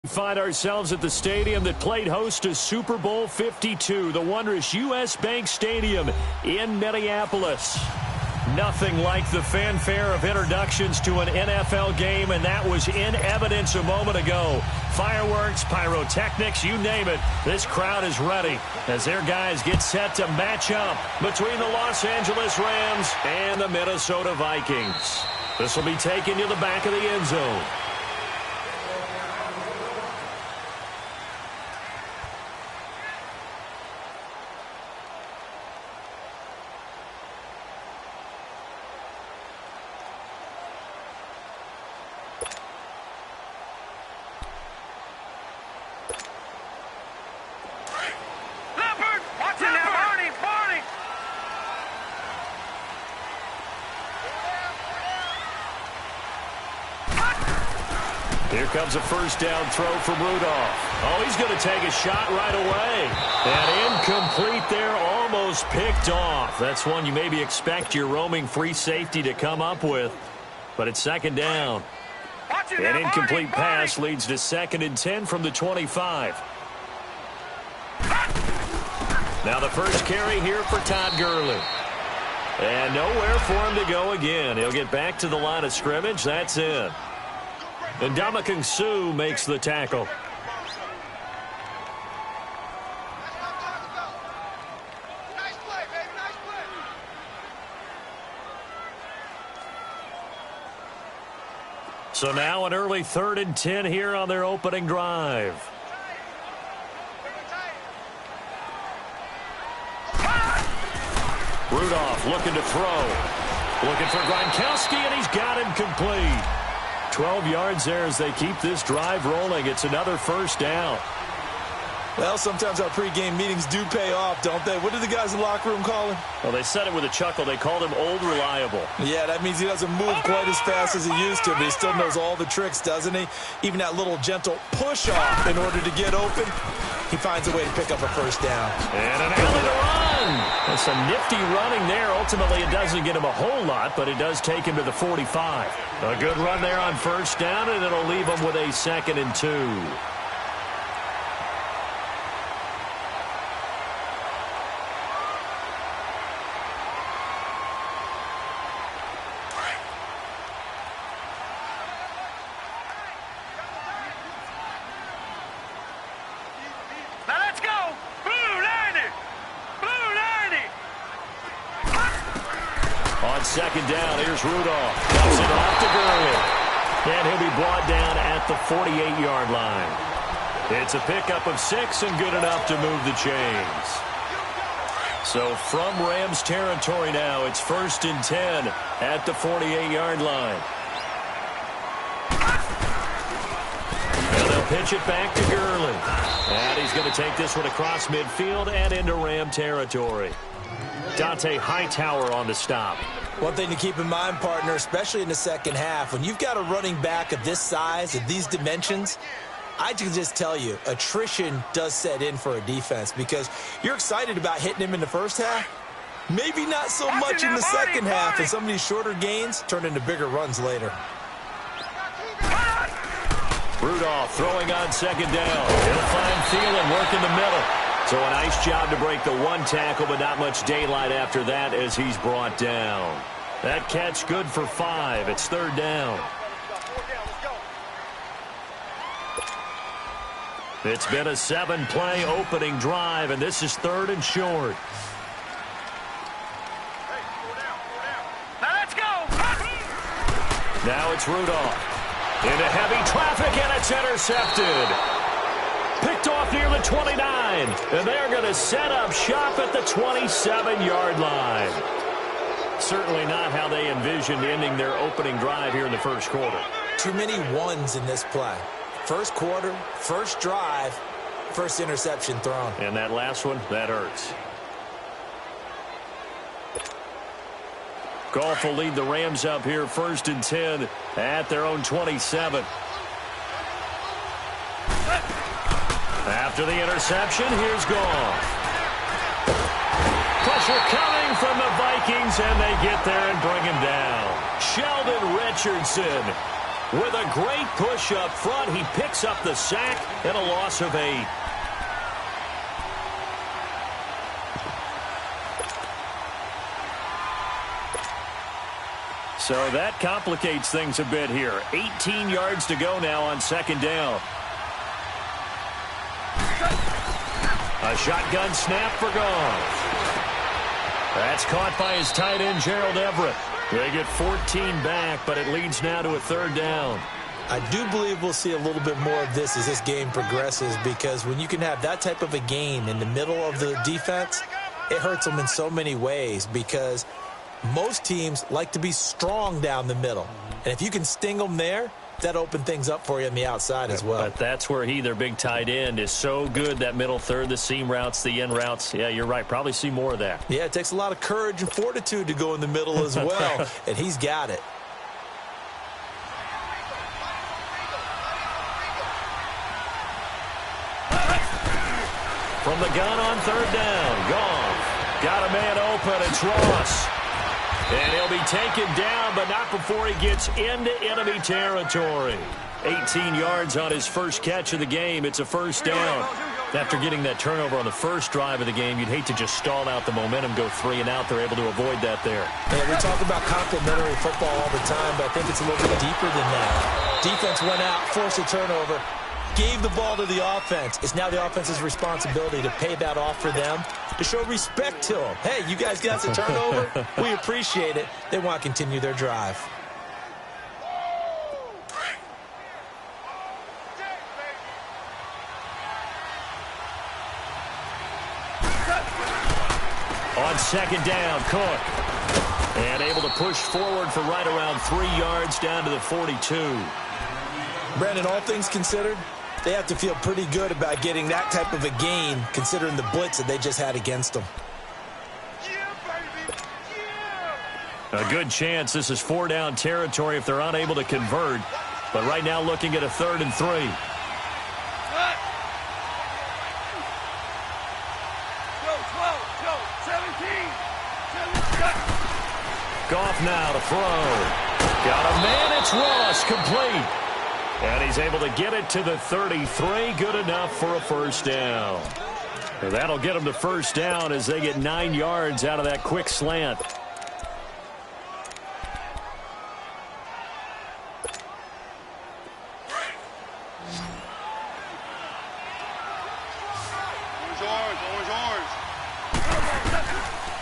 Find ourselves at the stadium that played host to Super Bowl 52, the wondrous U.S. Bank Stadium in Minneapolis. Nothing like the fanfare of introductions to an NFL game, and that was in evidence a moment ago. Fireworks, pyrotechnics, you name it, this crowd is ready as their guys get set to match up between the Los Angeles Rams and the Minnesota Vikings. This will be taken to the back of the end zone. Here comes a first down throw from Rudolph. Oh, he's going to take a shot right away. And incomplete there, almost picked off. That's one you maybe expect your roaming free safety to come up with. But it's second down. An incomplete pass leads to 2nd and 10 from the 25. Now the first carry here for Todd Gurley. And nowhere for him to go again. He'll get back to the line of scrimmage. That's it. And Ndamukong Suh makes the tackle. So now an early 3rd and 10 here on their opening drive. Rudolph looking to throw. Looking for Gronkowski, and he's got him complete. 12 yards there as they keep this drive rolling. It's another first down. Well, sometimes our pregame meetings do pay off, don't they? What did the guys in the locker room call him? Well, they said it with a chuckle. They called him Old Reliable. Yeah, that means he doesn't move quite as fast as he used to, but he still knows all the tricks, doesn't he? Even that little gentle push-off in order to get open, he finds a way to pick up a first down. And an alley to run. That's some nifty running there. Ultimately, it doesn't get him a whole lot, but it does take him to the 45. A good run there on first down, and it'll leave him with a 2nd and 2. Second down, here's Rudolph. Cuts it off to Gurley. And he'll be brought down at the 48-yard line. It's a pickup of 6 and good enough to move the chains. So from Rams territory now, it's 1st and 10 at the 48-yard line. And they'll pitch it back to Gurley. And he's going to take this one across midfield and into Ram territory. Dante Hightower on the stop. One thing to keep in mind, partner, especially in the second half, when you've got a running back of this size, of these dimensions, I can just tell you, attrition does set in for a defense because you're excited about hitting him in the first half. Maybe not so much in the second half, and some of these shorter gains turn into bigger runs later. Rudolph throwing on second down. He'll find Thielen work in the middle. So a nice job to break the one tackle, but not much daylight after that as he's brought down. That catch good for 5. It's 3rd down. It's been a 7-play opening drive, and this is 3rd and short. Now let's go. Now it's Rudolph. Into heavy traffic, and it's intercepted. Picked off near the 29, and they're going to set up shop at the 27-yard line. Certainly not how they envisioned ending their opening drive here in the first quarter. Too many ones in this play. First quarter, first drive, first interception thrown. And that last one, that hurts. Goff will lead the Rams up here 1st and 10 at their own 27. After the interception, here's Goff. Pressure coming from the Vikings, and they get there and bring him down. Sheldon Richardson With a great push up front, he picks up the sack and a loss of 8. So that complicates things a bit here. 18 yards to go now on second down. A shotgun snap for Goff. That's caught by his tight end, Gerald Everett. They get 14 back, but it leads now to a third down. I do believe we'll see a little bit more of this as this game progresses, because when you can have that type of a gain in the middle of the defense, it hurts them in so many ways, because most teams like to be strong down the middle. And if you can sting them there, that open things up for you on the outside as well. But that's where their big tight end, is so good, that middle third, the seam routes, the in routes. Yeah, you're right. Probably see more of that. Yeah, it takes a lot of courage and fortitude to go in the middle as well, and he's got it. From the gun on third down, Goff got a man open. It's Ross. And he'll be taken down, but not before he gets into enemy territory. 18 yards on his first catch of the game. It's a first down. After getting that turnover on the first drive of the game, you'd hate to just stall out the momentum, go 3 and out. They're able to avoid that there. Yeah, we talk about complementary football all the time, but I think it's a little bit deeper than that. Defense went out, forced a turnover, gave the ball to the offense. It's now the offense's responsibility to pay that off for them, to show respect to them. Hey, you guys got the turnover. We appreciate it. They want to continue their drive. On second down, Cook. And able to push forward for right around 3 yards down to the 42. Brandon, all things considered, they have to feel pretty good about getting that type of a gain, considering the blitz that they just had against them. A good chance this is 4-down territory if they're unable to convert. But right now looking at a 3rd and 3. Goff now to throw. Got a man, it's Ross, complete. And he's able to get it to the 33, good enough for a first down. And that'll get them to first down as they get 9 yards out of that quick slant.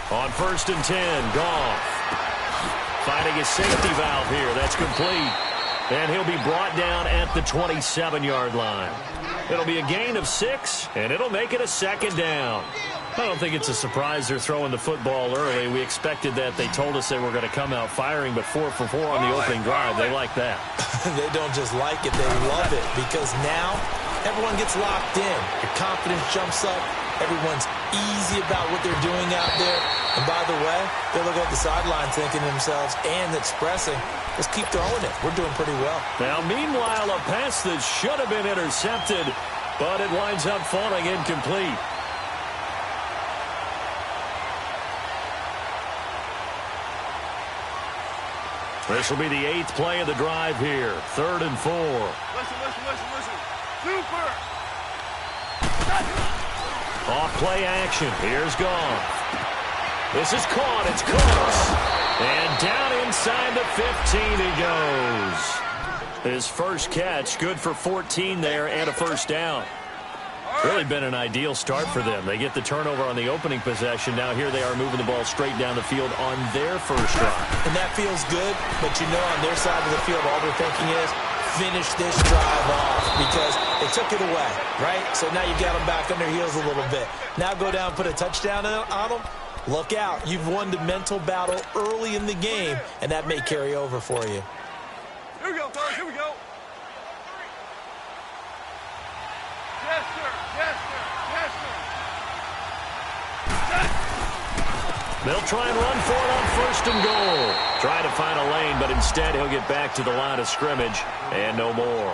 On 1st and 10, Goff finding a safety valve here. That's complete. And he'll be brought down at the 27-yard line. It'll be a gain of 6, and it'll make it a 2nd down. I don't think it's a surprise they're throwing the football early. We expected that. They told us they were going to come out firing, but 4 for 4 on the opening drive. They like that. They don't just like it, they love it, because now everyone gets locked in. Your confidence jumps up. Everyone's easy about what they're doing out there. And by the way, they're looking at the sideline thinking to themselves and expressing, let's keep throwing it. We're doing pretty well. Now, meanwhile, a pass that should have been intercepted, but it winds up falling incomplete. This will be the 8th play of the drive here. 3rd and 4. Listen. Super! Off play action. Here's Goff. This is caught. It's close. And down inside the 15 he goes. His first catch, good for 14 there and a first down. Really been an ideal start for them. They get the turnover on the opening possession. Now here they are moving the ball straight down the field on their first drive. And that feels good, but you know on their side of the field all they're thinking is finish this drive off because they took it away, right? So now you got them back on their heels a little bit. Now go down, put a touchdown on them. Look out. You've won the mental battle early in the game, and that may carry over for you. Here we go, fellas. Here we go. Yes, sir. Yes, sir. Yes, sir. They'll try and run for it on 1st and goal. Try to find a lane, but instead he'll get back to the line of scrimmage and no more.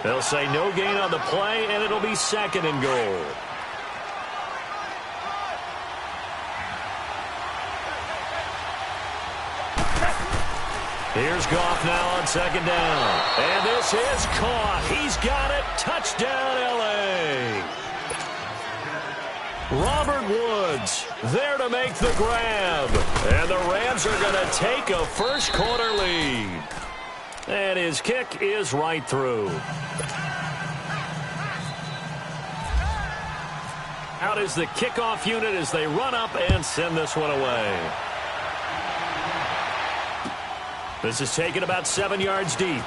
They'll say no gain on the play, and it'll be 2nd and goal. Here's Goff now on second down. And this is caught. He's got it. Touchdown, L.A. Robert Woods there to make the grab. And the Rams are going to take a first-quarter lead. And his kick is right through. Out is the kickoff unit as they run up and send this one away. This is taken about 7 yards deep.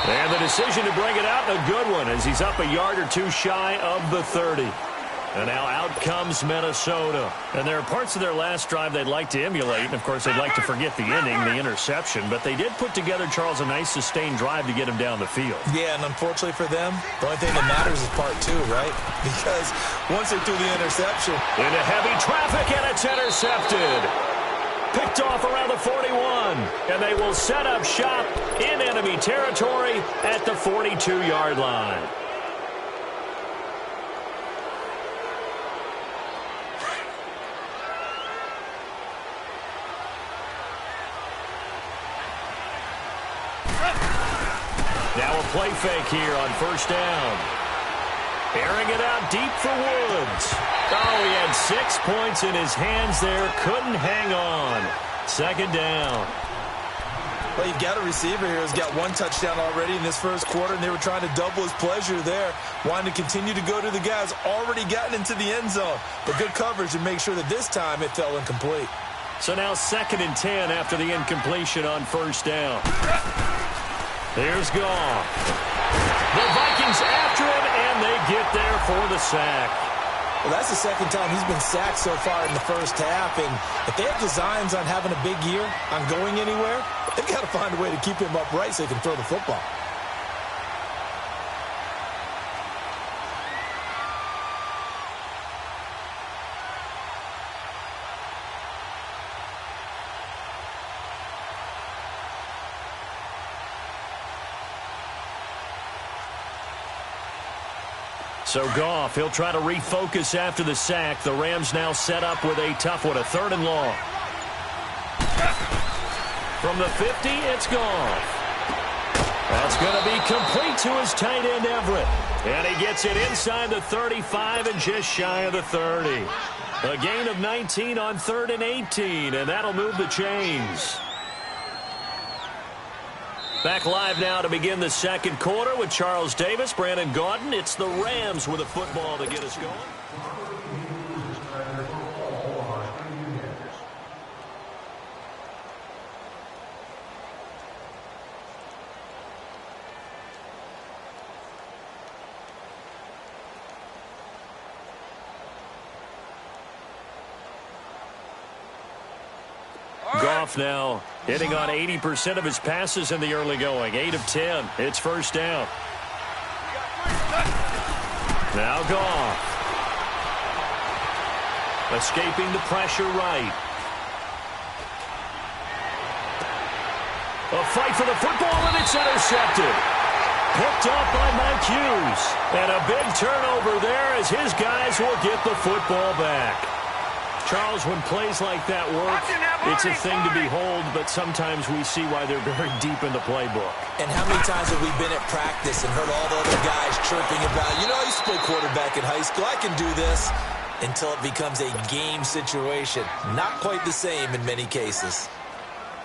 And the decision to bring it out, a good one, as he's up a yard or two shy of the 30. And now out comes Minnesota. And there are parts of their last drive they'd like to emulate. And, of course, they'd like to forget the inning, the interception. But they did put together, Charles, a nice sustained drive to get him down the field. Yeah, and unfortunately for them, the only thing that matters is part two, right? Because once they threw the interception. Into heavy traffic, and it's intercepted. Picked off around the 41. And they will set up shop in enemy territory at the 42-yard line. Now a play fake here on first down. Airing it out deep for Woods. Oh, he had 6 points in his hands there. Couldn't hang on. Second down. Well, you've got a receiver here who's got 1 touchdown already in this first quarter, and they were trying to double his pleasure there, wanting to continue to go to the guys already gotten into the end zone. But good coverage to make sure that this time it fell incomplete. So now 2nd and 10 after the incompletion on first down. Here's Goff. The Vikings after him, and they get there for the sack. Well, that's the second time he's been sacked so far in the first half, and if they have designs on having a big year, on going anywhere, they've got to find a way to keep him upright so he can throw the football. So Goff, he'll try to refocus after the sack. The Rams now set up with a tough one, a 3rd and long. From the 50, it's Goff. That's going to be complete to his tight end, Everett. And he gets it inside the 35 and just shy of the 30. A gain of 19 on 3rd and 18, and that'll move the chains. Back live now to begin the second quarter with Charles Davis, Brandon Gaudin. It's the Rams with a football to get us going. Goff now hitting on 80% of his passes in the early going. 8 of 10. It's first down. Now Goff. Escaping the pressure right. A fight for the football, and it's intercepted. Picked up by Mike Hughes. And a big turnover there as his guys will get the football back. Charles, when plays like that work, it's a thing to behold, but sometimes we see why they're very deep in the playbook. And how many times have we been at practice and heard all the other guys chirping about, you know, I used to play quarterback in high school, I can do this, until it becomes a game situation. Not quite the same in many cases.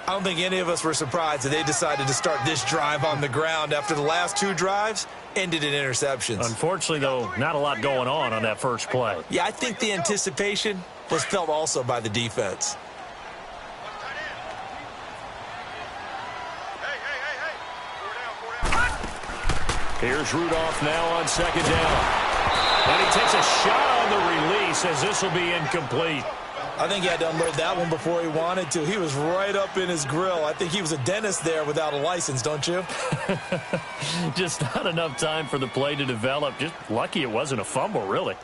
I don't think any of us were surprised that they decided to start this drive on the ground after the last 2 drives ended in interceptions. Unfortunately, though, not a lot going on that first play. Yeah, I think the anticipation was felt also by the defense. Here's Rudolph now on second down. And he takes a shot on the release as this will be incomplete. I think he had to unload that one before he wanted to. He was right up in his grill. I think he was a dentist there without a license, don't you? Just not enough time for the play to develop. Just lucky it wasn't a fumble, really.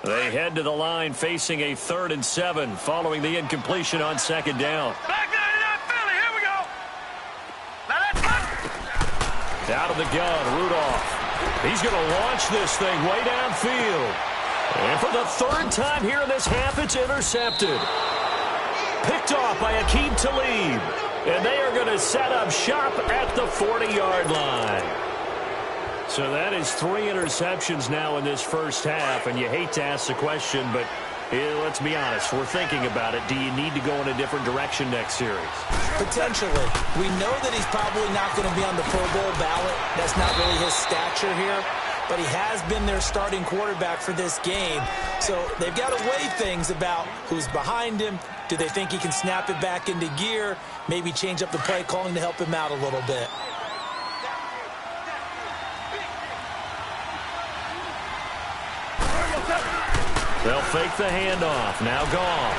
They head to the line facing a 3rd and 7 following the incompletion on second down. Back there to that Philly. Here we go. Now that's Out of the gun, Rudolph. He's going to launch this thing way downfield. field. And for the third time here in this half, it's intercepted. Picked off by Aqib Talib. And they are going to set up shop at the 40-yard line. So that is 3 interceptions now in this first half. And you hate to ask the question, but let's be honest. We're thinking about it. Do you need to go in a different direction next series? Potentially. We know that he's probably not going to be on the Pro Bowl ballot. That's not really his stature here. But he has been their starting quarterback for this game. So they've got to weigh things about who's behind him. Do they think he can snap it back into gear? Maybe change up the play calling to help him out a little bit. They'll fake the handoff. Now Goff.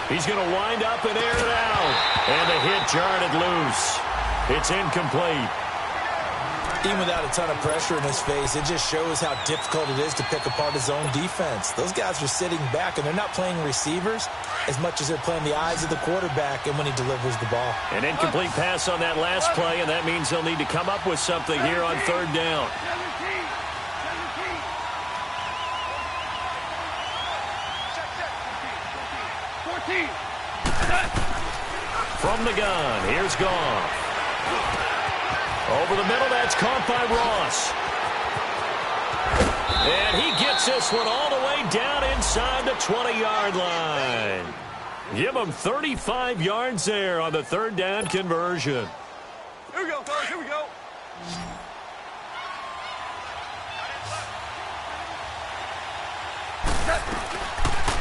He's going to wind up and air it out. And the hit jarred it loose. It's incomplete. Even without a ton of pressure in his face, it just shows how difficult it is to pick apart his own defense. Those guys are sitting back, and they're not playing receivers as much as they're playing the eyes of the quarterback and when he delivers the ball. An incomplete pass on that last play, and that means they'll need to come up with something here on third down. From the gun, here's Goff. Over the middle, that's caught by Ross. And he gets this one all the way down inside the 20-yard line. Give him 35 yards there on the third down conversion. Here we go, fellas, here we go.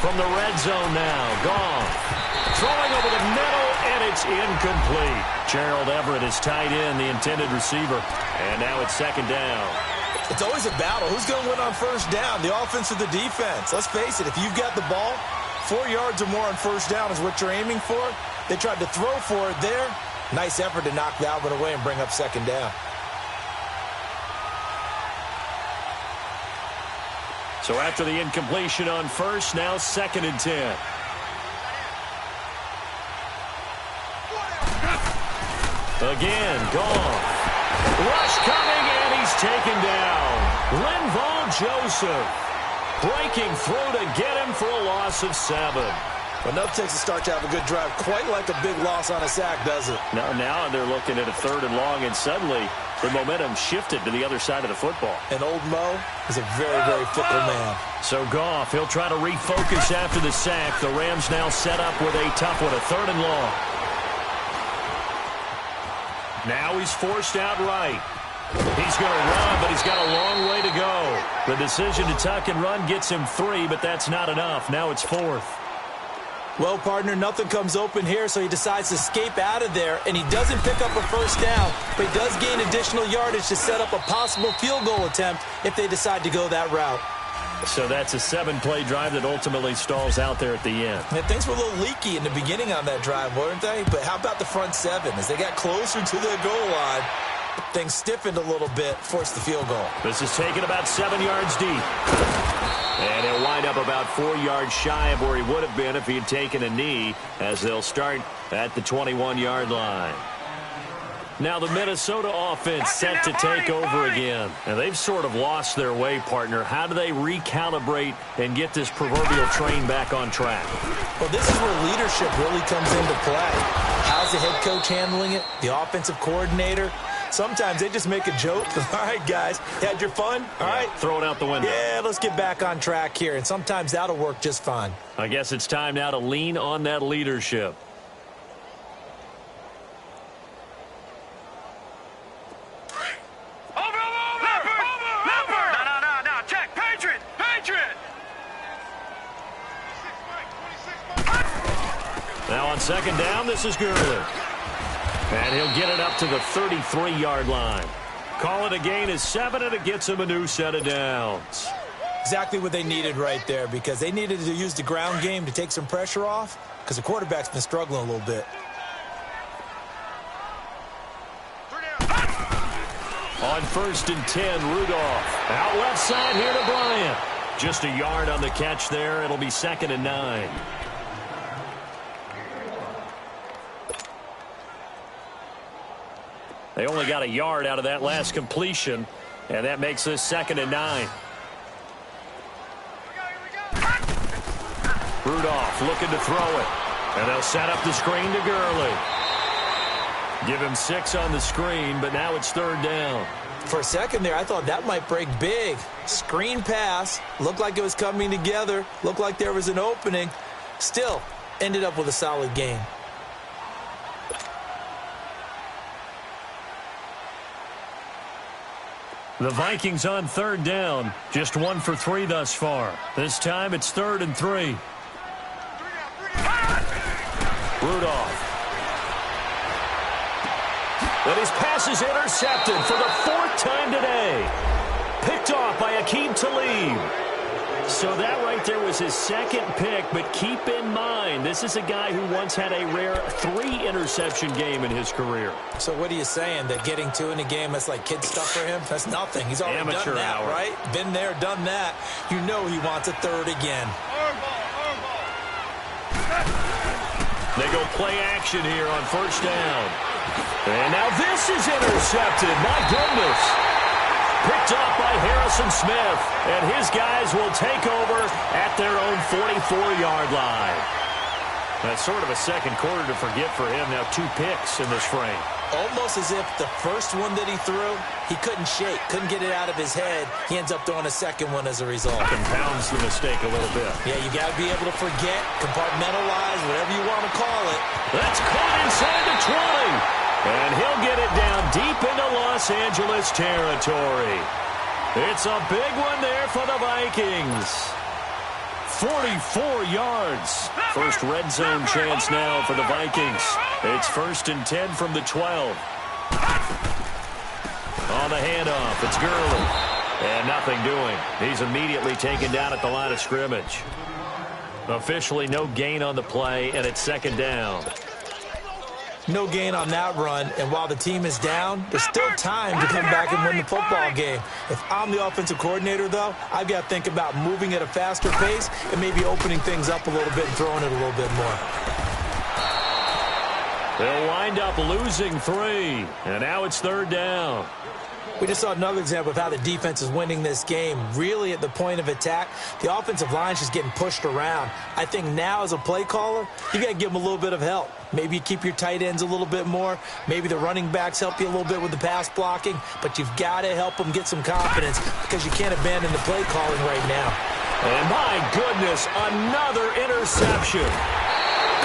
From the red zone now, Goff. Throwing over the middle, and it's incomplete. Gerald Everett is tied in, the intended receiver. And now it's second down. It's always a battle. Who's going to win on first down, the offense or the defense? Let's face it, if you've got the ball, 4 yards or more on first down is what you're aiming for. They tried to throw for it there. Nice effort to knock that one away and bring up second down. So after the incompletion on first, now 2nd and 10. Again, Goff. Rush coming, and he's taken down. Linval Joseph breaking through to get him for a loss of 7. Enough takes a start to have a good drive. Quite like a big loss on a sack, does it? Now they're looking at a 3rd and long, and suddenly the momentum shifted to the other side of the football. And old Mo is a very, very fickle man. So Goff, he'll try to refocus after the sack. The Rams now set up with a tough one, a 3rd and long. Now he's forced out right. He's going to run, but he's got a long way to go. The decision to tuck and run gets him 3, but that's not enough. Now it's 4th. Well, partner, nothing comes open here, so he decides to escape out of there, and he doesn't pick up a first down, but he does gain additional yardage to set up a possible field goal attempt if they decide to go that route. So that's a 7-play drive that ultimately stalls out there at the end. And things were a little leaky in the beginning on that drive, weren't they? But how about the front 7? As they got closer to the goal line, things stiffened a little bit, forced the field goal. This is taken about 7 yards deep. And he'll wind up about 4 yards shy of where he would have been if he had taken a knee, as they'll start at the 21-yard line. Now the Minnesota offense set to take over again. And they've sort of lost their way, partner. How do they recalibrate and get this proverbial train back on track? Well, this is where leadership really comes into play. How's the head coach handling it? The offensive coordinator? Sometimes they just make a joke. All right, guys, you had your fun? All right. Throw it out the window. Yeah, let's get back on track here. And sometimes that'll work just fine. I guess it's time now to lean on that leadership. Now on second down, this is Gurley. And he'll get it up to the 33-yard line. Call it a gain of 7, and it gets him a new set of downs. Exactly what they needed right there, because they needed to use the ground game to take some pressure off, because the quarterback's been struggling a little bit. On 1st and 10, Rudolph. Out left side here to Bryant. Just a yard on the catch there. It'll be 2nd and 9. They only got a yard out of that last completion, And that makes this 2nd and 9. Rudolph looking to throw it. And they'll set up the screen to Gurley. Give him 6 on the screen, but now it's 3rd down. For a second there, I thought that might break big. Screen pass. Looked like it was coming together. Looked like there was an opening. Still, ended up with a solid game. The Vikings on 3rd down. Just 1 for 3 thus far. This time it's 3rd and 3. Rudolph. And his pass is intercepted for the 4th time today. Picked off by Aqib Talib. So that right there was his 2nd pick, but keep in mind, this is a guy who once had a rare 3-interception game in his career. So what are you saying, that getting 2 in a game, that's like kid stuff for him? That's nothing. He's already Amateur done that, hour. right? Been there, done that. You know he wants a 3rd again. They go play action here on 1st down. And now this is intercepted. My goodness. Picked off by Harrison Smith. And his guys will take over at their own 44-yard line. That's sort of a second quarter to forget for him. Now 2 picks in this frame. Almost as if the first one that he threw, he couldn't shake, couldn't get it out of his head. He ends up throwing a second one as a result. Compounds the mistake a little bit. Yeah, you got to be able to forget, compartmentalize, whatever you want to call it. That's caught inside the 20. And he'll get it down deep into Los Angeles territory. It's a big one there for the Vikings. 44 yards. First red zone chance now for the Vikings. It's 1st and 10 from the 12. On the handoff, it's Gurley. And nothing doing. He's immediately taken down at the line of scrimmage. Officially no gain on the play, and it's 2nd down. No gain on that run, and while the team is down, there's still time to come back and win the football game. If I'm the offensive coordinator, though, I've got to think about moving at a faster pace and maybe opening things up a little bit and throwing it a little bit more. They'll wind up losing 3, and now it's 3rd down. We just saw another example of how the defense is winning this game. Really at the point of attack, the offensive line is just getting pushed around. I think now as a play caller, you got to give them a little bit of help. Maybe you keep your tight ends a little bit more. Maybe the running backs help you a little bit with the pass blocking. But you've got to help them get some confidence because you can't abandon the play calling right now. And my goodness, another interception.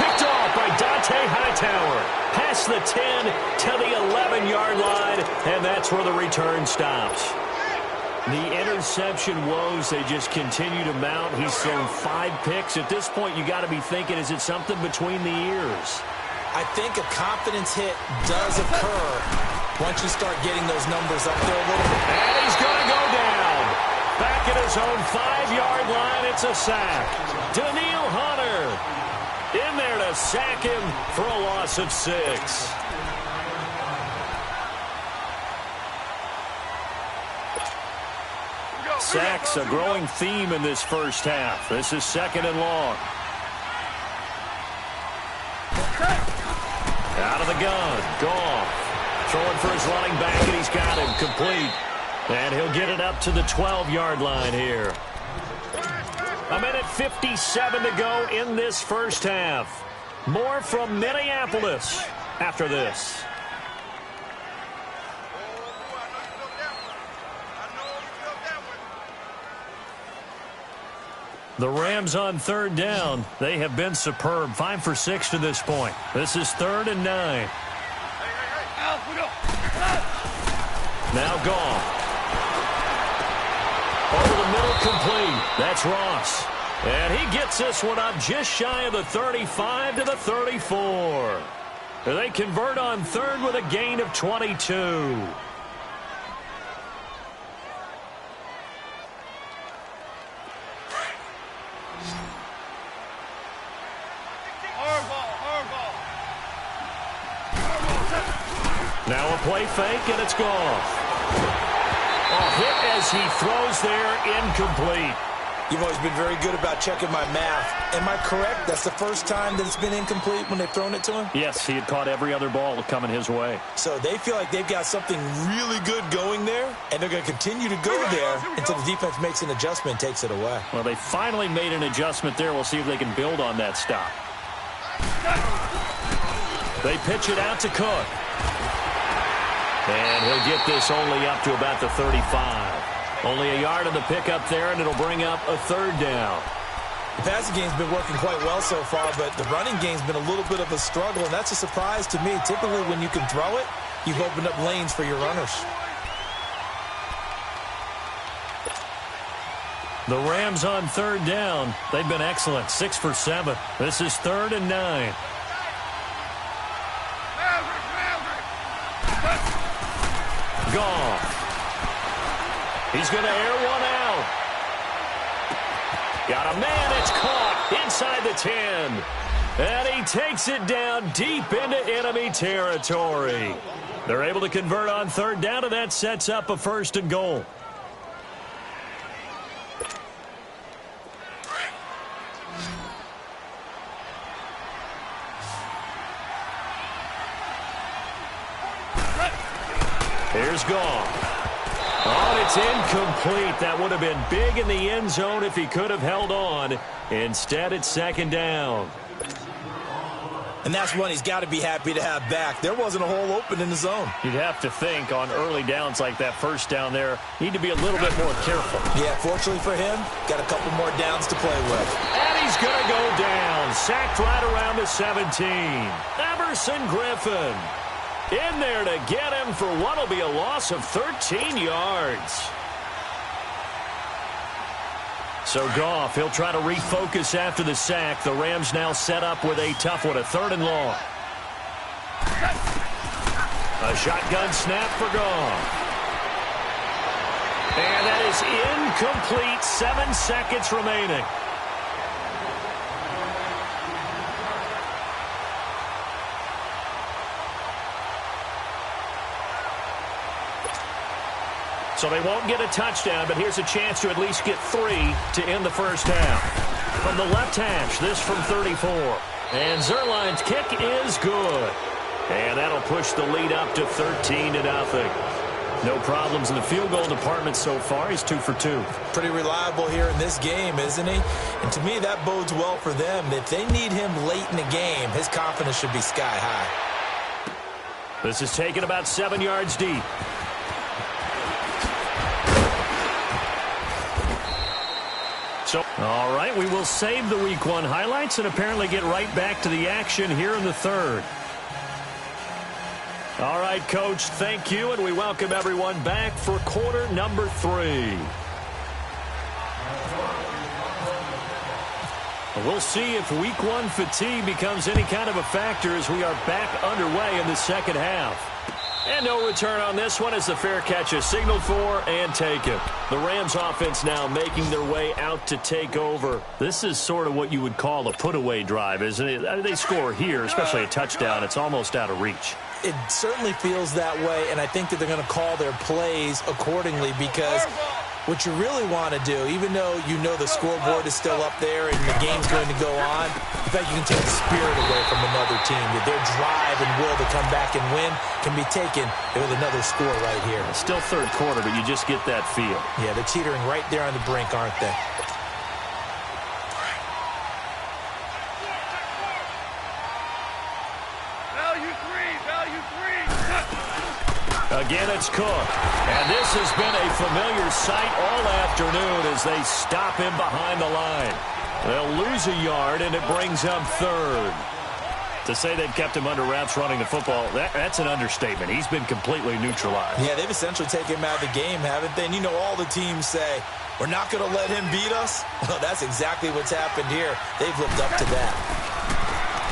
Picked off by Dante Hightower. Past the 10 to the 11-yard line, and that's where the return stops. The interception woes, they just continue to mount. He's thrown 5 picks. At this point, you got to be thinking, is it something between the ears? I think a confidence hit does occur once you start getting those numbers up there a little bit. And he's going to go down. Back at his own 5-yard line, it's a sack. Daniil Hunter in there to sack him for a loss of 6. Sacks, a growing theme in this first half. This is 2nd and long. Out of the gun, Goff. Throwing for his running back, and he's got him complete. And he'll get it up to the 12-yard line here. 1:57 to go in this first half. More from Minneapolis after this. The Rams on 3rd down. They have been superb. 5 for 6 to this point. This is 3rd and 9. Now Goff. Over the middle, complete. That's Ross. And he gets this one up just shy of the 35 to the 34. They convert on 3rd with a gain of 22. Now a play fake, and it's Goff. A hit as he throws there, incomplete. You've always been very good about checking my math. Am I correct? That's the first time that it's been incomplete when they've thrown it to him? Yes, he had caught every other ball coming his way. So they feel like they've got something really good going there, and they're going to continue to go there until the defense makes an adjustment and takes it away. Well, they finally made an adjustment there. We'll see if they can build on that stop. They pitch it out to Cook. And he'll get this only up to about the 35. Only a yard on the pickup there, and it'll bring up a third down. The passing game's been working quite well so far, but the running game's been a little bit of a struggle, and that's a surprise to me. Typically, when you can throw it, you've opened up lanes for your runners. The Rams on third down. They've been excellent, 6 for 7. This is 3rd and 9. Goff. He's going to air one out. Got a man. It's caught inside the 10. And he takes it down deep into enemy territory. They're able to convert on third down, and that sets up a 1st and goal. Here's Goff. Oh, it's incomplete. That would have been big in the end zone if he could have held on. Instead, it's 2nd down. And that's one he's got to be happy to have back. There wasn't a hole open in the zone. You'd have to think on early downs like that, first down there, need to be a little bit more careful. Yeah, fortunately for him, got a couple more downs to play with. And he's going to go down. Sacked right around the 17. Emerson Griffin in there to get him for what will be a loss of 13 yards. So Goff, he'll try to refocus after the sack. The Rams now set up with a tough one, a 3rd and long. A shotgun snap for Goff. And that is incomplete. 7 seconds remaining. So they won't get a touchdown, but here's a chance to at least get 3 to end the first half. From the left hash, this from 34. And Zerline's kick is good. And that'll push the lead up to 13-0. No problems in the field goal department so far. He's 2 for 2. Pretty reliable here in this game, isn't he? And to me, that bodes well for them. If they need him late in the game, his confidence should be sky high. This is taken about 7 yards deep. So, all right, we will save the Week 1 highlights and apparently get right back to the action here in the 3rd. All right, Coach, thank you, and we welcome everyone back for quarter number 3. We'll see if Week 1 fatigue becomes any kind of a factor as we are back underway in the second half. And no return on this one as the fair catch is signaled for and taken. The Rams offense now making their way out to take over. This is sort of what you would call a put-away drive, isn't it? They score here, especially a touchdown. It's almost out of reach. It certainly feels that way, and I think that they're going to call their plays accordingly because what you really want to do, even though you know the scoreboard is still up there and the game's going to go on, in fact, you can take the spirit away from another team. That their drive and will to come back and win can be taken with another score right here. It's still 3rd quarter, but you just get that feel. Yeah, they're teetering right there on the brink, aren't they? Again, it's Cook. And this has been a familiar sight all afternoon as they stop him behind the line. They'll lose a yard, and it brings up 3rd. To say they've kept him under wraps running the football, that's an understatement. He's been completely neutralized. Yeah, they've essentially taken him out of the game, haven't they? And you know all the teams say, we're not going to let him beat us. Well, that's exactly what's happened here. They've lived up to that.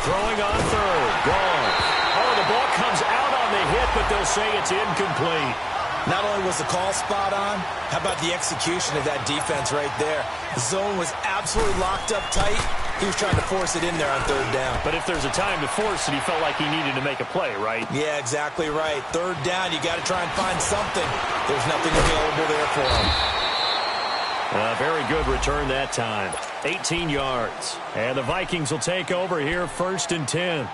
Throwing on 3rd. Gone. Oh, the ball comes out on the hit, but they'll say it's incomplete. Not only was the call spot on, how about the execution of that defense right there? The zone was absolutely locked up tight. He was trying to force it in there on 3rd down. But if there's a time to force it, he felt like he needed to make a play, right? Yeah, exactly right. 3rd down, you got to try and find something. There's nothing available there for him. A very good return that time. 18 yards. And the Vikings will take over here, 1st and 10.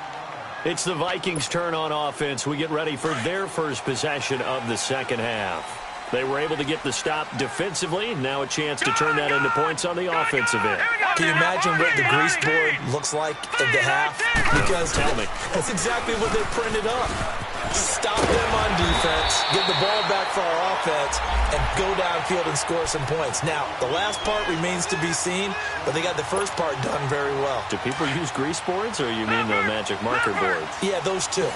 It's the Vikings' turn on offense. We get ready for their first possession of the second half. They were able to get the stop defensively. Now a chance to turn that into points on the offensive end. Can you imagine what the grease board looks like at the half? Because tell me. That's exactly what they printed up. Stop them on defense, get the ball back for our offense, and go downfield and score some points. Now, the last part remains to be seen, but they got the first part done very well. Do people use grease boards, or you mean the magic marker boards? Yeah, those two.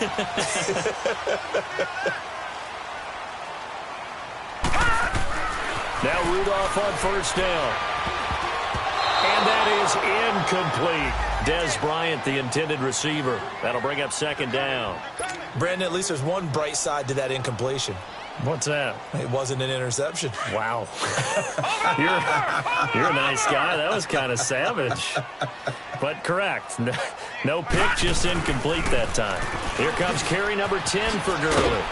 Now Rudolph on 1st down. And that is incomplete. Des Bryant, the intended receiver. That'll bring up 2nd down. Brandon, at least there's one bright side to that incompletion. What's that? It wasn't an interception. Wow. You're a nice guy. That was kind of savage. But correct. No pick, just incomplete that time. Here comes carry number 10 for Gurley.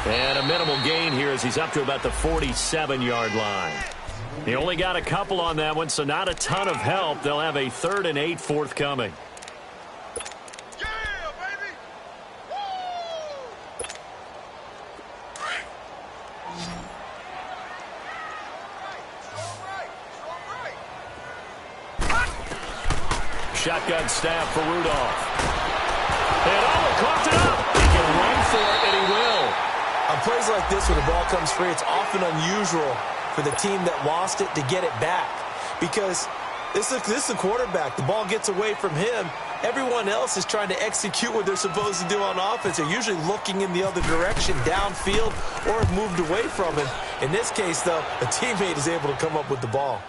And a minimal gain here as he's up to about the 47-yard line. He only got a couple on that one, so not a ton of help. They'll have a 3rd and 8 forthcoming. Shotgun snap for Rudolph. And coughed it up. He can run for it, and he will. On plays like this, when the ball comes free, it's often unusual for the team that lost it to get it back. Because this is the quarterback. The ball gets away from him. Everyone else is trying to execute what they're supposed to do on offense. They're usually looking in the other direction, downfield, or have moved away from him. In this case, though, a teammate is able to come up with the ball.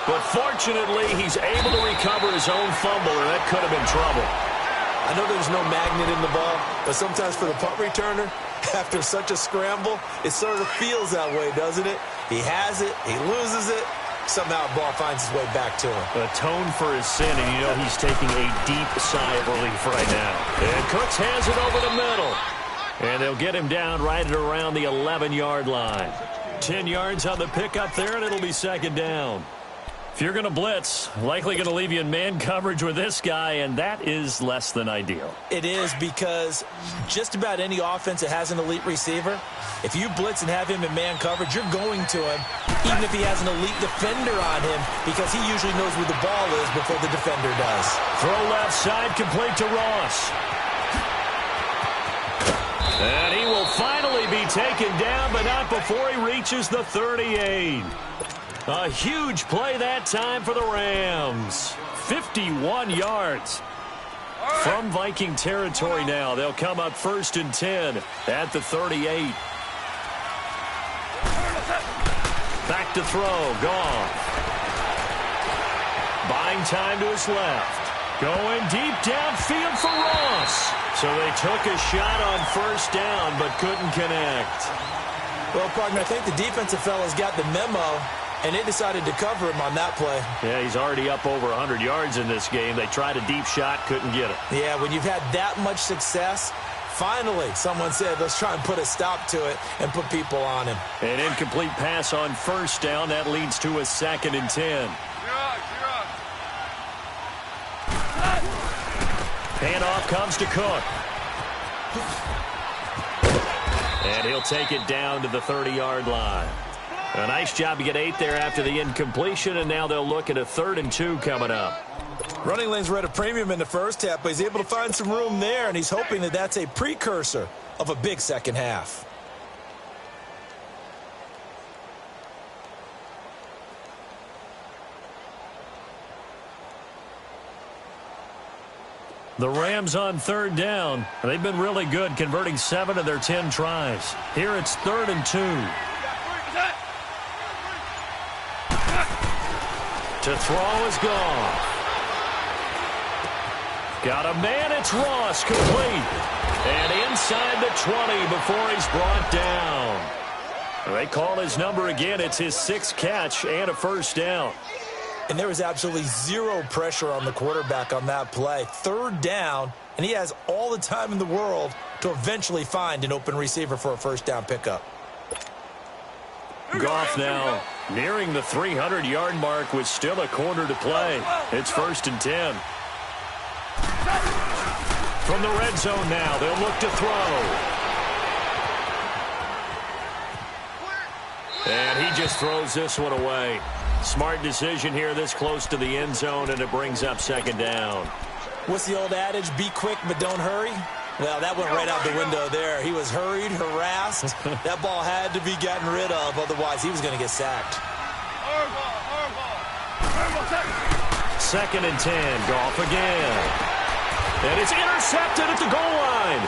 But fortunately, he's able to recover his own fumble, and that could have been trouble. I know there's no magnet in the ball, but sometimes for the punt returner, after such a scramble, it sort of feels that way, doesn't it? He has it, he loses it, somehow the ball finds its way back to him. Atone for his sin, and you know he's taking a deep sigh of relief right now. And Cooks has it over the middle. And they'll get him down right at around the 11-yard line. 10 yards on the pickup there, and it'll be 2nd down. If you're going to blitz, likely going to leave you in man coverage with this guy, and that is less than ideal. It is, because just about any offense that has an elite receiver, if you blitz and have him in man coverage, you're going to him, even if he has an elite defender on him, because he usually knows where the ball is before the defender does. Throw left side, complete to Ross. And he will finally be taken down, but not before he reaches the 38. A huge play that time for the Rams. 51 yards. From Viking territory now. They'll come up 1st and 10 at the 38. Back to throw. Goff. Buying time to his left. Going deep downfield for Ross. So they took a shot on 1st down but couldn't connect. Well, partner, I think the defensive fellas got the memo, and they decided to cover him on that play. Yeah, he's already up over 100 yards in this game. They tried a deep shot, couldn't get it. Yeah, when you've had that much success, finally someone said, let's try and put a stop to it and put people on him. An incomplete pass on 1st down. That leads to a 2nd and 10. Handoff comes to Cook. And he'll take it down to the 30-yard line. A nice job to get 8 there after the incompletion, and now they'll look at a 3rd and 2 coming up. Running lanes were at a premium in the first half, but he's able to find some room there, and he's hoping that that's a precursor of a big second half. The Rams on 3rd down. They've been really good, converting 7 of their 10 tries. Here it's 3rd and 2. To throw is gone. Got a man, it's Ross, complete. And inside the 20 before he's brought down. They call his number again. It's his 6th catch and a 1st down. And there was absolutely zero pressure on the quarterback on that play. 3rd down, and he has all the time in the world to eventually find an open receiver for a 1st down pickup. Goff now Nearing the 300-yard mark with still a quarter to play. It's 1st and 10. From the red zone now, they'll look to throw. And he just throws this one away. Smart decision here this close to the end zone, and it brings up 2nd down. What's the old adage? Be quick, but don't hurry. Well, that went right out the window there. He was hurried, harassed. That ball had to be gotten rid of, otherwise he was going to get sacked. 2nd and 10. Goff again. And it's intercepted at the goal line.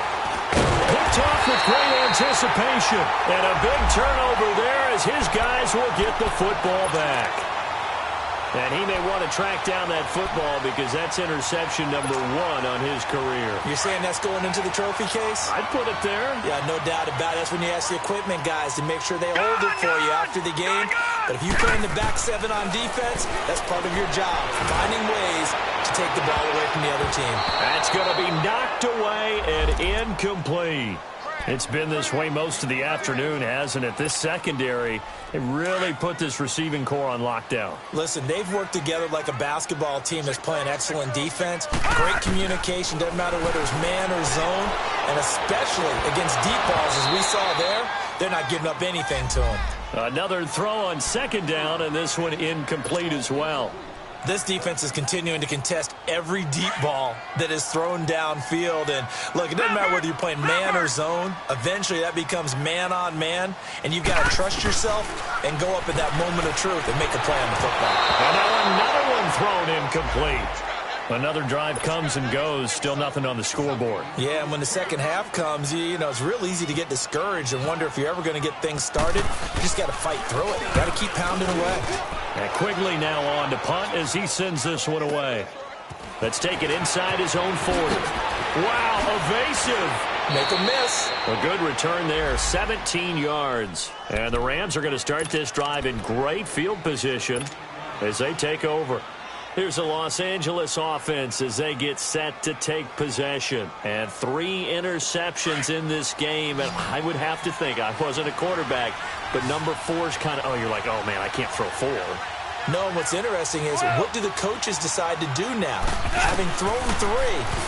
Picked off with great anticipation. And a big turnover there as his guys will get the football back. And he may want to track down that football because that's interception number 1 on his career. You're saying that's going into the trophy case? I'd put it there. Yeah, no doubt about it. That's when you ask the equipment guys to make sure they hold it for you after the game. But if you play in the back 7 on defense, that's part of your job, finding ways to take the ball away from the other team. That's going to be knocked away and incomplete. It's been this way most of the afternoon, hasn't it? This secondary, it really put this receiving core on lockdown. Listen, they've worked together like a basketball team that's playing excellent defense. Great communication, doesn't matter whether it's man or zone. And especially against deep balls, as we saw there, they're not giving up anything to them. Another throw on 2nd down, and this one incomplete as well. This defense is continuing to contest every deep ball that is thrown downfield. And, look, it doesn't matter whether you're playing man or zone. Eventually, that becomes man-on-man, and you've got to trust yourself and go up at that moment of truth and make a play on the football. And now another one thrown incomplete. Another drive comes and goes, still nothing on the scoreboard. Yeah, and when the second half comes, you know, it's real easy to get discouraged and wonder if you're ever going to get things started. You just got to fight through it. Got to keep pounding away. And Quigley now on to punt as he sends this one away. Let's take it inside his own 40. Wow, evasive. Make a miss. A good return there, 17 yards. And the Rams are going to start this drive in great field position as they take over. Here's the Los Angeles offense as they get set to take possession. And 3 interceptions in this game. And I would have to think, I wasn't a quarterback, but number 4's kind of, you're like, oh, man, I can't throw 4. No, what's interesting is what do the coaches decide to do now? Having thrown 3,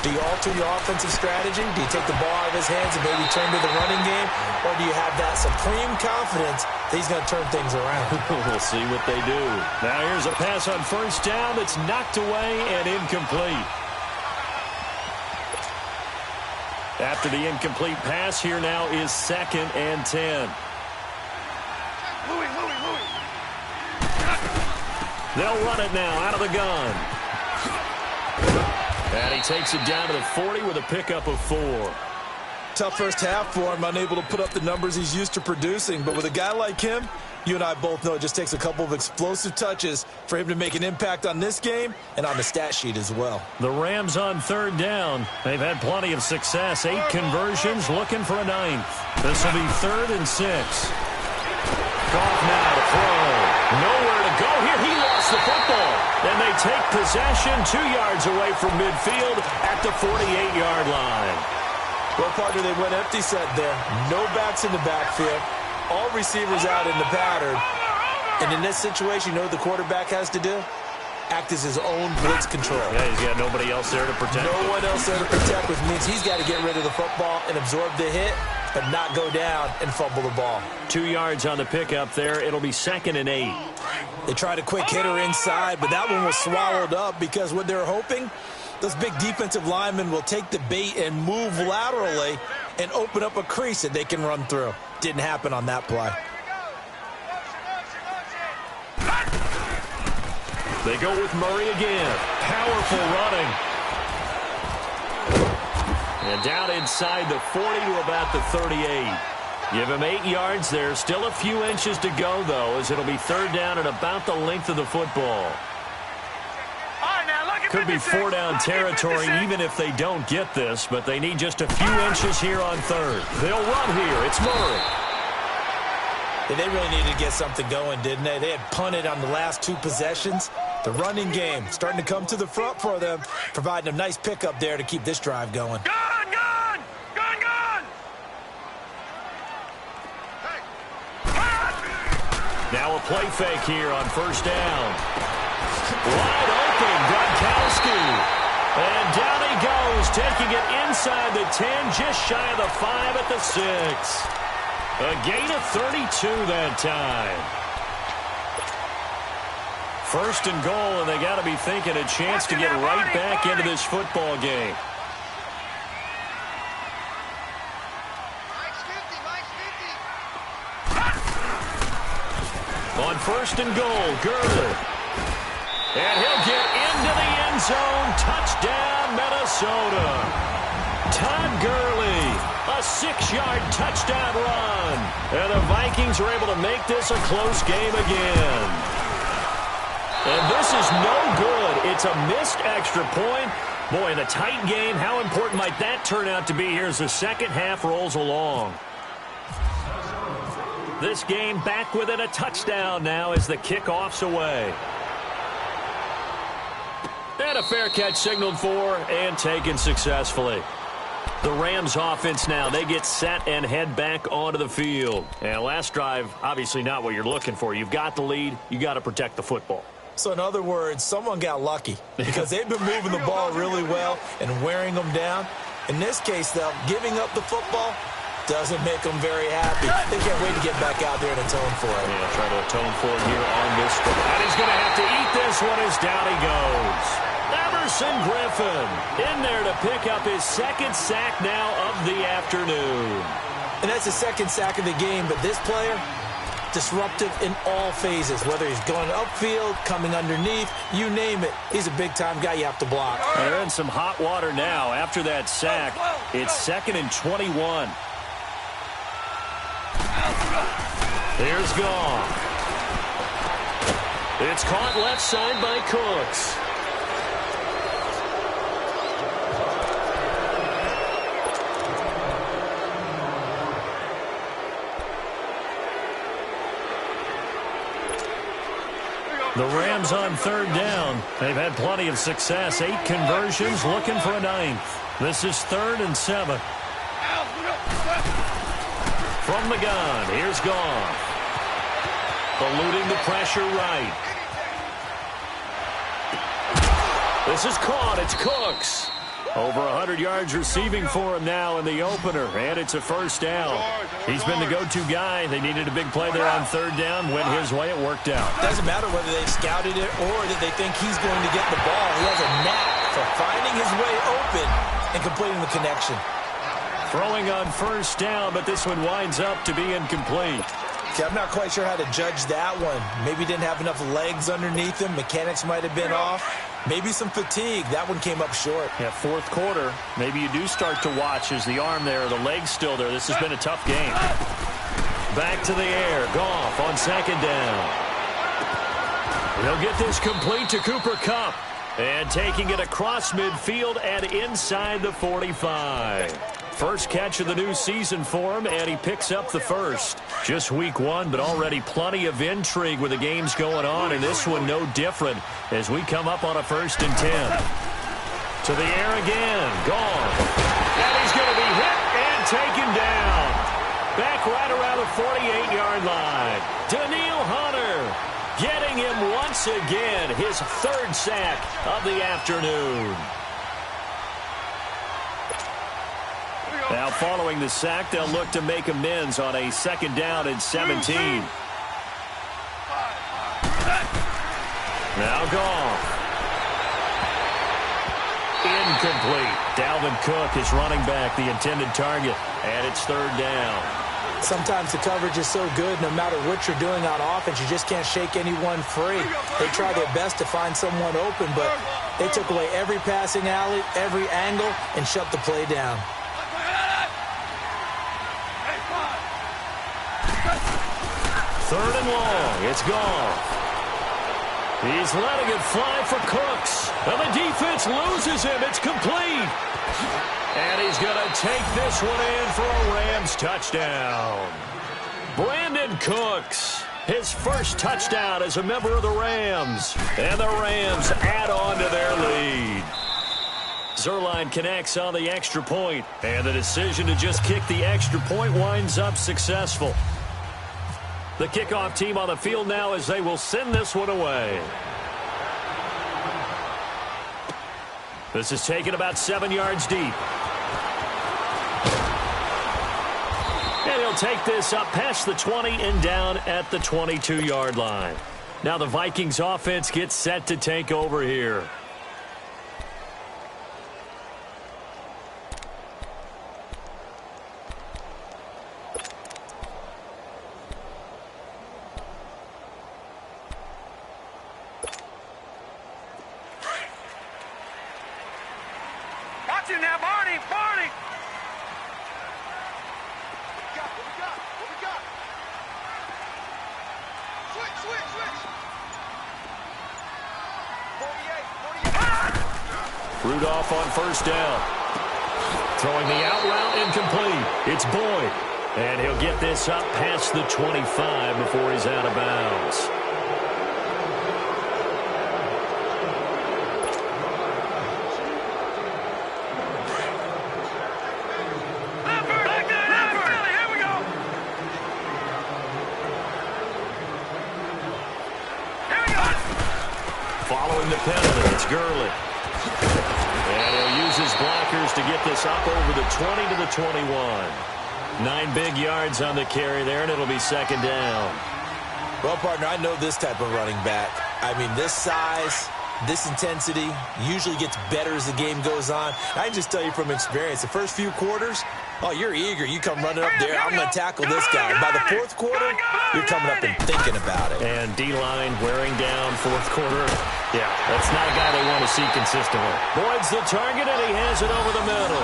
do you alter your offensive strategy? Do you take the ball out of his hands and maybe turn to the running game? Or do you have that supreme confidence that he's going to turn things around? We'll see what they do. Now here's a pass on 1st down that's knocked away and incomplete. After the incomplete pass, here now is 2nd and 10. They'll run it now out of the gun. And he takes it down to the 40 with a pickup of 4. Tough first half for him, unable to put up the numbers he's used to producing. But with a guy like him, you and I both know it just takes a couple of explosive touches for him to make an impact on this game and on the stat sheet as well. The Rams on 3rd down. They've had plenty of success. 8 conversions, looking for a 9th. This will be 3rd and 6. Goff now to throw. Nowhere to go here. He lost the football. And they take possession 2 yards away from midfield at the 48-yard line. Well, partner, they went empty set there. No backs in the backfield. All receivers out in the pattern. And in this situation, you know what the quarterback has to do? Act as his own blitz control. Yeah, he's got nobody else there to protect. No one else there to protect, which means he's got to get rid of the football and absorb the hit, but not go down and fumble the ball. 2 yards on the pickup there. It'll be 2nd and 8. They tried a quick hitter inside, but that one was swallowed up because what they're hoping, those big defensive linemen will take the bait and move laterally and open up a crease that they can run through. Didn't happen on that play. They go with Murray again. Powerful running. And down inside the 40 to about the 38. Give him 8 yards there. Still a few inches to go, though, as it'll be 3rd down and about the length of the football. Could be 4-down territory even if they don't get this, but they need just a few inches here on 3rd. They'll run here. It's Murray. Yeah, they really needed to get something going, didn't they? They had punted on the last 2 possessions. The running game starting to come to the front for them, providing a nice pickup there to keep this drive going. Now a play fake here on first down. Wide open, Gronkowski. And down he goes, taking it inside the 10, just shy of the 5 at the 6. A gain of 32 that time. First and goal, and they got to be thinking a chance to get right back into this football game. On first and goal, Gurley. And he'll get into the end zone. Touchdown, Minnesota. Todd Gurley, a 6-yard touchdown run. And the Vikings are able to make this a close game again. And this is no good. It's a missed extra point. Boy, in a tight game, how important might that turn out to be here as the second half rolls along? This game back within a touchdown now as the kickoff's away. And a fair catch signaled for and taken successfully. The Rams offense now, they get set and head back onto the field. And last drive, obviously not what you're looking for. You've got the lead. You got to protect the football. So in other words, someone got lucky because they've been moving the ball really well and wearing them down. In this case, though, giving up the football doesn't make them very happy. They can't wait to get back out there and atone for it. Yeah, try to atone for it here on this drive. And he's going to have to eat this one as down he goes. Everson Griffin in there to pick up his second sack now of the afternoon. And that's the second sack of the game, but this player, disruptive in all phases, whether he's going upfield, coming underneath, you name it. He's a big-time guy you have to block. They're in some hot water now. After that sack, it's 2nd and 21. Here's Goff. It's caught left side by Cooks. The Rams on third down. They've had plenty of success. 8 conversions, looking for a 9th. This is 3rd and 7. From the gun, here's Goff. Eluding the pressure right. This is caught. It's Cooks. Over 100 yards receiving for him now in the opener, and it's a first down. He's been the go-to guy. They needed a big play there on third down. Went his way. It worked out. Doesn't matter whether they scouted it or that they think he's going to get the ball. He has a knack for finding his way open and completing the connection. Throwing on first down, but this one winds up to be incomplete. See, I'm not quite sure how to judge that one. Maybe didn't have enough legs underneath him. Mechanics might have been off. Maybe some fatigue. That one came up short. Yeah, fourth quarter. Maybe you do start to watch as the arm there, the leg's still there. This has been a tough game. Back to the air. Goff on second down. He'll get this complete to Cooper Kupp. And taking it across midfield and inside the 45. First catch of the new season for him, and he picks up the first. Just week 1, but already plenty of intrigue with the games going on, and this one no different as we come up on a 1st and 10. To the air again. Gone. And he's going to be hit and taken down. Back right around the 48-yard line. Daniil Hunter getting him once again, his 3rd sack of the afternoon. Now following the sack, they'll look to make amends on a 2nd down and 17. Now Goff. Incomplete. Dalvin Cook is running back, the intended target, and it's 3rd down. Sometimes the coverage is so good, no matter what you're doing on offense, you just can't shake anyone free. They try their best to find someone open, but they took away every passing alley, every angle, and shut the play down. 3rd and long. It's Goff. He's letting it fly for Cooks. And the defense loses him. It's complete. And he's going to take this one in for a Rams touchdown. Brandon Cooks, his first touchdown as a member of the Rams. And the Rams add on to their lead. Zerline connects on the extra point. And the decision to just kick the extra point winds up successful. The kickoff team on the field now as they will send this one away. This is taken about 7 yards deep. And he'll take this up past the 20 and down at the 22-yard line. Now the Vikings offense gets set to take over here. Watch him now, Barney! Barney! What we got? Switch! 48! Rudolph on first down. Throwing the out route incomplete. It's Boyd. And he'll get this up past the 25 before he's out of bounds. Following the penalty, it's Gurley. And he'll use his blockers to get this up over the 20 to the 21. 9 big yards on the carry there, and it'll be second down. Well, partner, I know this type of running back. I mean, this size, this intensity usually gets better as the game goes on. I can just tell you from experience, the first few quarters, oh, you're eager. You come running up there. I'm going to tackle this guy. By the fourth quarter, you're coming up and thinking about it. And D-line wearing down fourth quarter. Yeah, that's not a guy they want to see consistently. Boyd's the target, and he has it over the middle.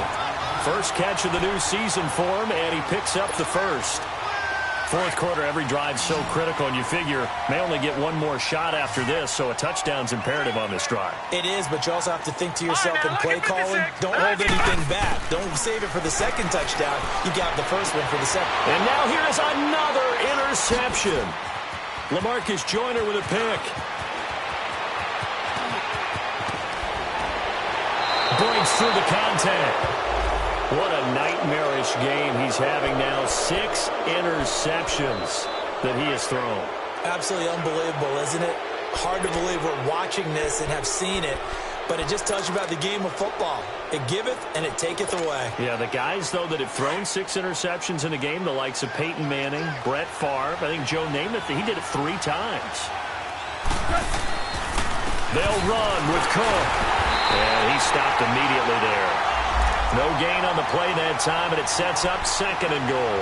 First catch of the new season for him, and he picks up the first. Fourth quarter, every drive's so critical, and you figure may only get one more shot after this, so a touchdown's imperative on this drive. It is, but you also have to think to yourself in play calling, don't hold anything back. Don't save it for the second touchdown. You got the first one for the second. And now here is another interception. LaMarcus Joyner with a pick. Breaks through the contact. What a nightmarish game he's having now. 6 interceptions that he has thrown. Absolutely unbelievable, isn't it? Hard to believe we're watching this and have seen it, but it just tells you about the game of football. It giveth and it taketh away. Yeah, the guys, though, that have thrown 6 interceptions in a game, the likes of Peyton Manning, Brett Favre, I think Joe Namath, he did it 3 times. They'll run with Cook. And he stopped immediately there. No gain on the play that time, and it sets up second and goal.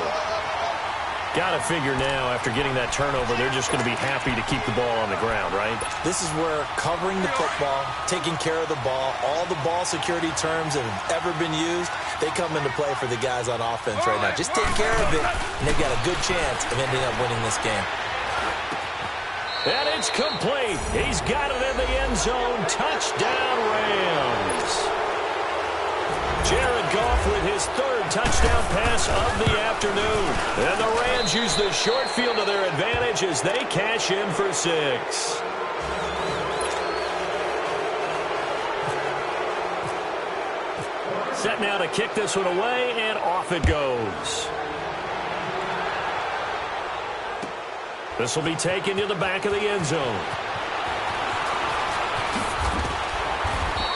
Got to figure now, after getting that turnover, they're just going to be happy to keep the ball on the ground, right? This is where covering the football, taking care of the ball, all the ball security terms that have ever been used, they come into play for the guys on offense right now. Just take care of it, and they've got a good chance of ending up winning this game. And it's complete. He's got it in the end zone. Touchdown, Rams. Jared Goff with his 3rd touchdown pass of the afternoon. And the Rams use the short field to their advantage as they cash in for 6. Set now to kick this one away, and off it goes. This will be taken to the back of the end zone.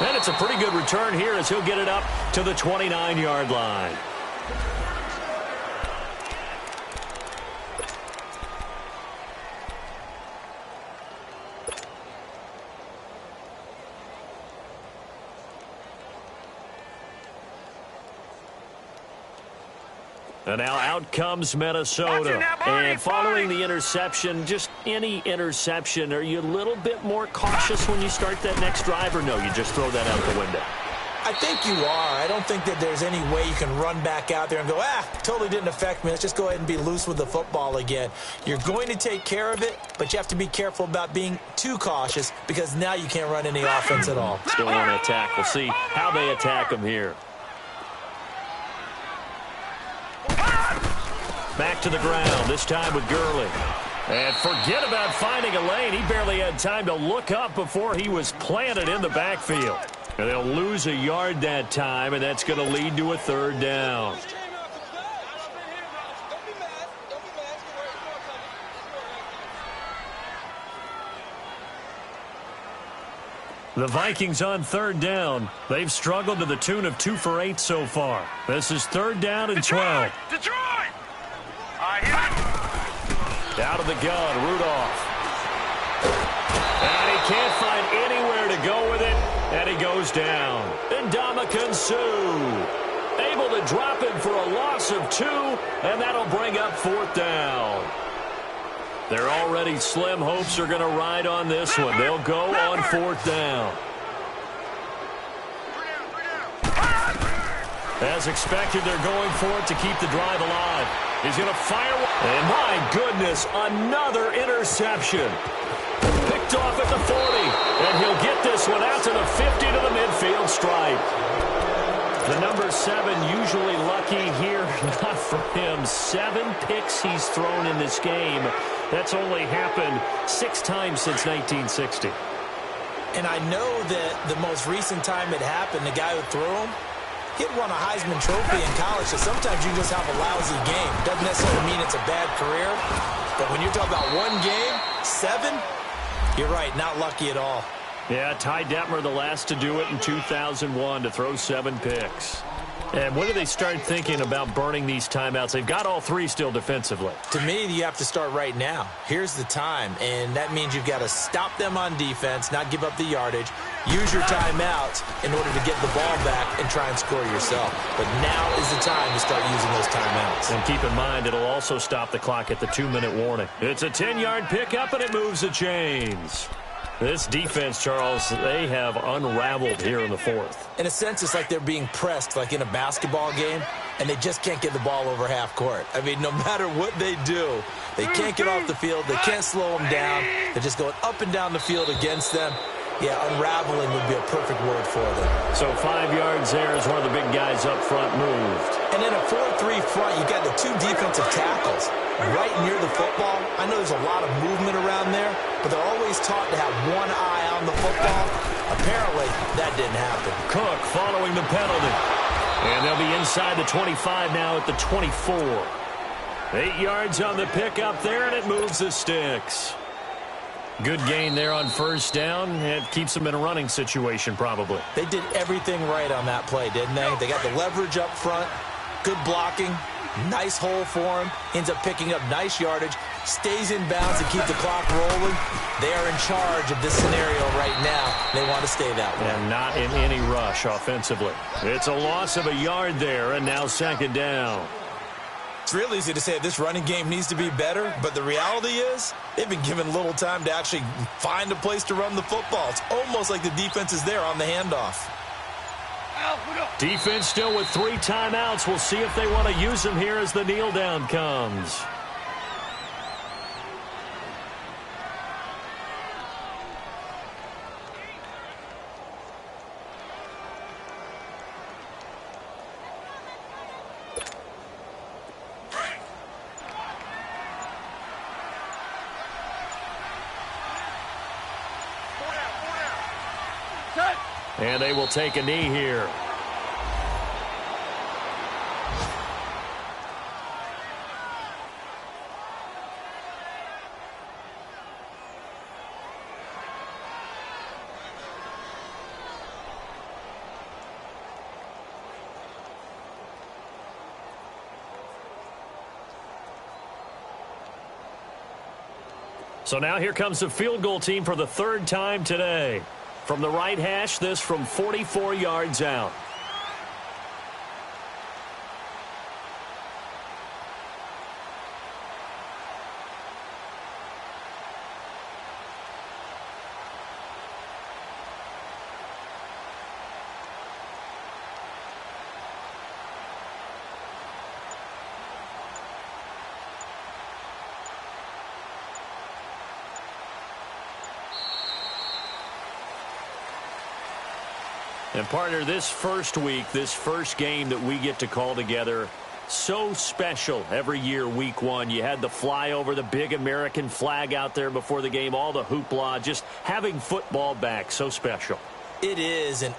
And it's a pretty good return here as he'll get it up to the 29-yard line. And now out comes Minnesota. And following the interception, just any interception, are you a little bit more cautious when you start that next drive, or no, you just throw that out the window? I think you are. I don't think that there's any way you can run back out there and go, totally didn't affect me. Let's just go ahead and be loose with the football again. You're going to take care of it, but you have to be careful about being too cautious because now you can't run any offense at all. Still want to attack. We'll see how they attack them here. Back to the ground, this time with Gurley. And forget about finding a lane. He barely had time to look up before he was planted in the backfield. And they'll lose a yard that time, and that's going to lead to a 3rd down. The Vikings on third down. They've struggled to the tune of 2 for 8 so far. This is third down and 12. Detroit! Out of the gun, Rudolph. And he can't find anywhere to go with it, and he goes down. And Ndamukong Suh able to drop him for a loss of 2, and that'll bring up fourth down. Their already slim hopes are going to ride on this one. They'll go on fourth down. As expected, they're going for it to keep the drive alive. He's going to fire. And my goodness, another interception. Picked off at the 40. And he'll get this one out to the 50 to the midfield stripe. The number 7 usually lucky here. Not for him. 7 picks he's thrown in this game. That's only happened 6 times since 1960. And I know that the most recent time it happened, the guy who threw him, he'd won a Heisman Trophy in college, so sometimes you just have a lousy game. Doesn't necessarily mean it's a bad career, but when you're talking about one game, 7, you're right, not lucky at all. Yeah, Ty Detmer, the last to do it in 2001, to throw 7 picks. And when do they start thinking about burning these timeouts? They've got all 3 still defensively. To me, you have to start right now. Here's the time, and that means you've got to stop them on defense, not give up the yardage, use your timeouts in order to get the ball back and try and score yourself. But now is the time to start using those timeouts. And keep in mind, it'll also stop the clock at the 2-minute warning. It's a 10-yard pickup, and it moves the chains. This defense, Charles, they have unraveled here in the 4th. In a sense, it's like they're being pressed, like in a basketball game, and they just can't get the ball over half court. I mean, no matter what they do, they can't get off the field. They can't slow them down. They're just going up and down the field against them. Yeah, unraveling would be a perfect word for them. So 5 yards there as one of the big guys up front moved. And in a 4-3 front, you got the 2 defensive tackles right near the football. I know there's a lot of movement around there, but they're always taught to have one eye on the football. Apparently, that didn't happen. Cook following the penalty. And they'll be inside the 25 now at the 24. 8 yards on the pickup there, and it moves the sticks. Good gain there on first down. It keeps them in a running situation, probably. They did everything right on that play, didn't they? They got the leverage up front, good blocking, nice hole for him, ends up picking up nice yardage, stays in bounds to keep the clock rolling. They are in charge of this scenario right now. They want to stay that way. And not in any rush offensively. It's a loss of a yard there, and now second down. It's real easy to say this running game needs to be better, but the reality is they've been given little time to actually find a place to run the football. It's almost like the defense is there on the handoff. Defense still with 3 timeouts. We'll see if they want to use them here as the kneel down comes. And they will take a knee here. So now here comes the field goal team for the 3rd time today. From the right hash, this from 44 yards out. And, partner, this first week, this first game that we get to call together, so special every year, week 1. You had the flyover, the big American flag out there before the game, all the hoopla, just having football back, so special. It is an